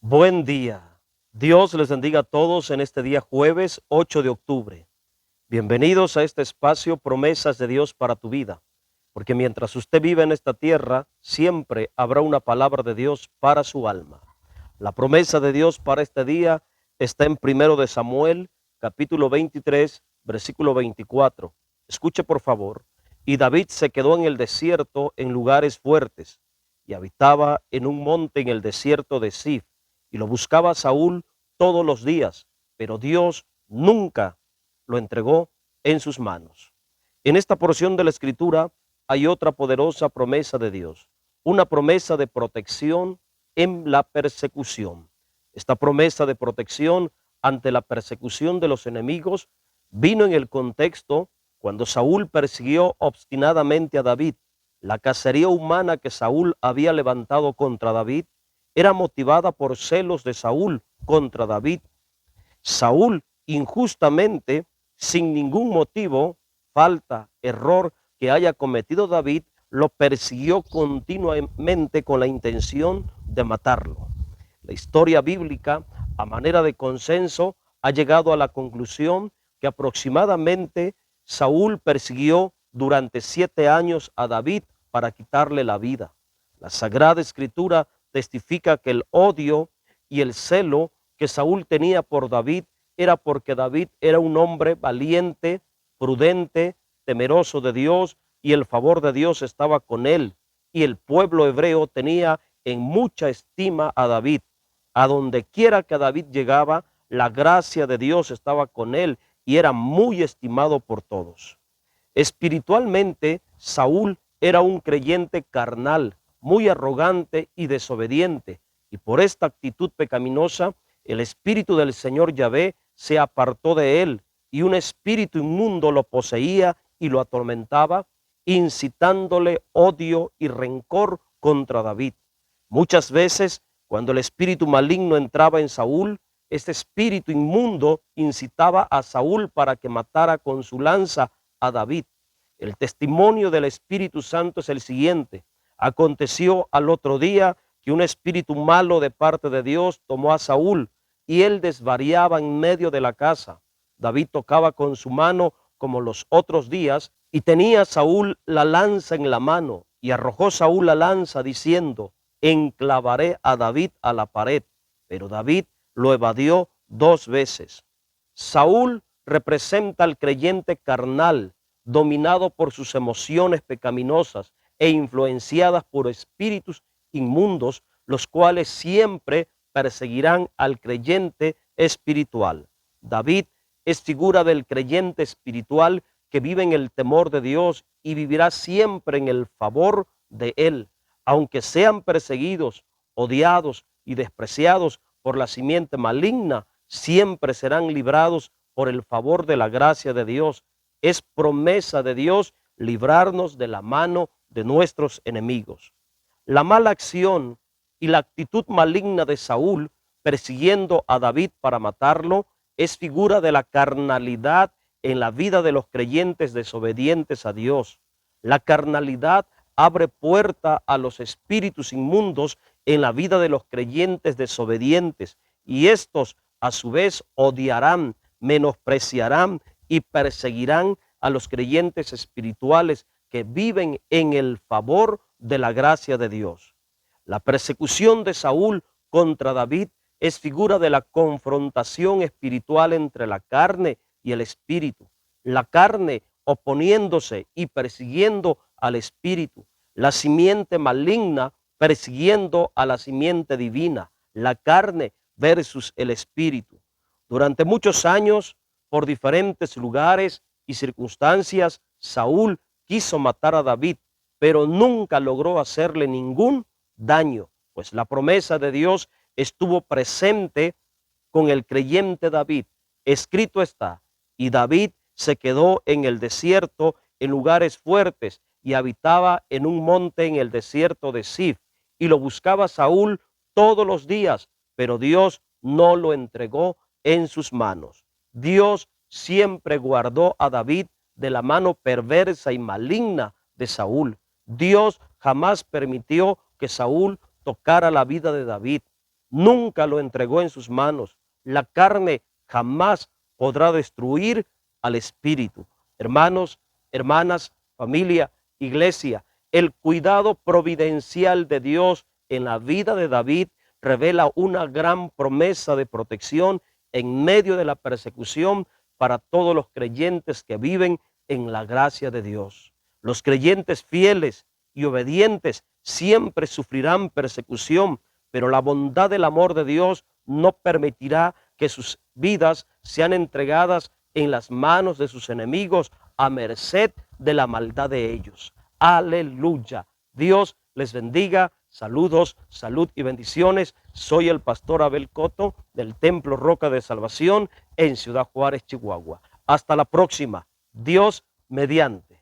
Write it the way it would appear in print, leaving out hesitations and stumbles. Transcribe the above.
Buen día. Dios les bendiga a todos en este día jueves 8 de octubre. Bienvenidos a este espacio Promesas de Dios para tu vida, porque mientras usted vive en esta tierra, siempre habrá una palabra de Dios para su alma. La promesa de Dios para este día está en 1 de Samuel, capítulo 23, versículo 24. Escuche por favor. Y David se quedó en el desierto en lugares fuertes, y habitaba en un monte en el desierto de Sif, y lo buscaba Saúl todos los días, pero Dios nunca lo entregó en sus manos. En esta porción de la Escritura hay otra poderosa promesa de Dios, una promesa de protección en la persecución. Esta promesa de protección ante la persecución de los enemigos vino en el contexto cuando Saúl persiguió obstinadamente a David. La cacería humana que Saúl había levantado contra David era motivada por celos de Saúl contra David. Saúl injustamente, sin ningún motivo, falta, error que haya cometido David, lo persiguió continuamente con la intención de matarlo. La historia bíblica, a manera de consenso, ha llegado a la conclusión que aproximadamente Saúl persiguió durante 7 años a David para quitarle la vida. La Sagrada Escritura testifica que el odio y el celo que Saúl tenía por David era porque David era un hombre valiente, prudente, temeroso de Dios, y el favor de Dios estaba con él. Y el pueblo hebreo tenía en mucha estima a David. A donde quiera que David llegaba, la gracia de Dios estaba con él y era muy estimado por todos. Espiritualmente, Saúl era un creyente carnal, muy arrogante y desobediente, y por esta actitud pecaminosa, el espíritu del Señor Yahvé se apartó de él, y un espíritu inmundo lo poseía y lo atormentaba, incitándole odio y rencor contra David. Muchas veces, cuando el espíritu maligno entraba en Saúl, este espíritu inmundo incitaba a Saúl para que matara con su lanza a David. El testimonio del Espíritu Santo es el siguiente. Aconteció al otro día que un espíritu malo de parte de Dios tomó a Saúl y él desvariaba en medio de la casa. David tocaba con su mano como los otros días y tenía Saúl la lanza en la mano, y arrojó Saúl la lanza diciendo: enclavaré a David a la pared. Pero David lo evadió 2 veces. Saúl representa al creyente carnal, dominado por sus emociones pecaminosas e influenciadas por espíritus inmundos, los cuales siempre perseguirán al creyente espiritual. David es figura del creyente espiritual que vive en el temor de Dios y vivirá siempre en el favor de Él, aunque sean perseguidos, odiados y despreciados por la simiente maligna, siempre serán librados por el favor de la gracia de Dios. Es promesa de Dios librarnos de la mano de nuestros enemigos. La mala acción y la actitud maligna de Saúl persiguiendo a David para matarlo es figura de la carnalidad en la vida de los creyentes desobedientes a Dios. La carnalidad abre puerta a los espíritus inmundos en la vida de los creyentes desobedientes, y estos a su vez odiarán, menospreciarán y perseguirán a los creyentes espirituales que viven en el favor de la gracia de Dios. La persecución de Saúl contra David es figura de la confrontación espiritual entre la carne y el espíritu. La carne oponiéndose y persiguiendo al espíritu. La simiente maligna persiguiendo a la simiente divina. La carne versus el espíritu. Durante muchos años, por diferentes lugares y circunstancias, Saúl quiso matar a David, pero nunca logró hacerle ningún daño, pues la promesa de Dios estuvo presente con el creyente David. Escrito está: y David se quedó en el desierto en lugares fuertes y habitaba en un monte en el desierto de Sif, y lo buscaba Saúl todos los días, pero Dios no lo entregó en sus manos. Dios siempre guardó a David de la mano perversa y maligna de Saúl. Dios jamás permitió que Saúl tocara la vida de David. nunca lo entregó en sus manos. La carne jamás podrá destruir al espíritu. Hermanos, hermanas, familia, iglesia, el cuidado providencial de Dios en la vida de David revela una gran promesa de protección en medio de la persecución para todos los creyentes que viven en la gracia de Dios. Los creyentes fieles y obedientes siempre sufrirán persecución, pero la bondad del amor de Dios no permitirá que sus vidas sean entregadas en las manos de sus enemigos a merced de la maldad de ellos. Aleluya. Dios les bendiga. Saludos, salud y bendiciones. Soy el pastor Abel Coto del Templo Roca de Salvación en Ciudad Juárez, Chihuahua. Hasta la próxima. Dios mediante.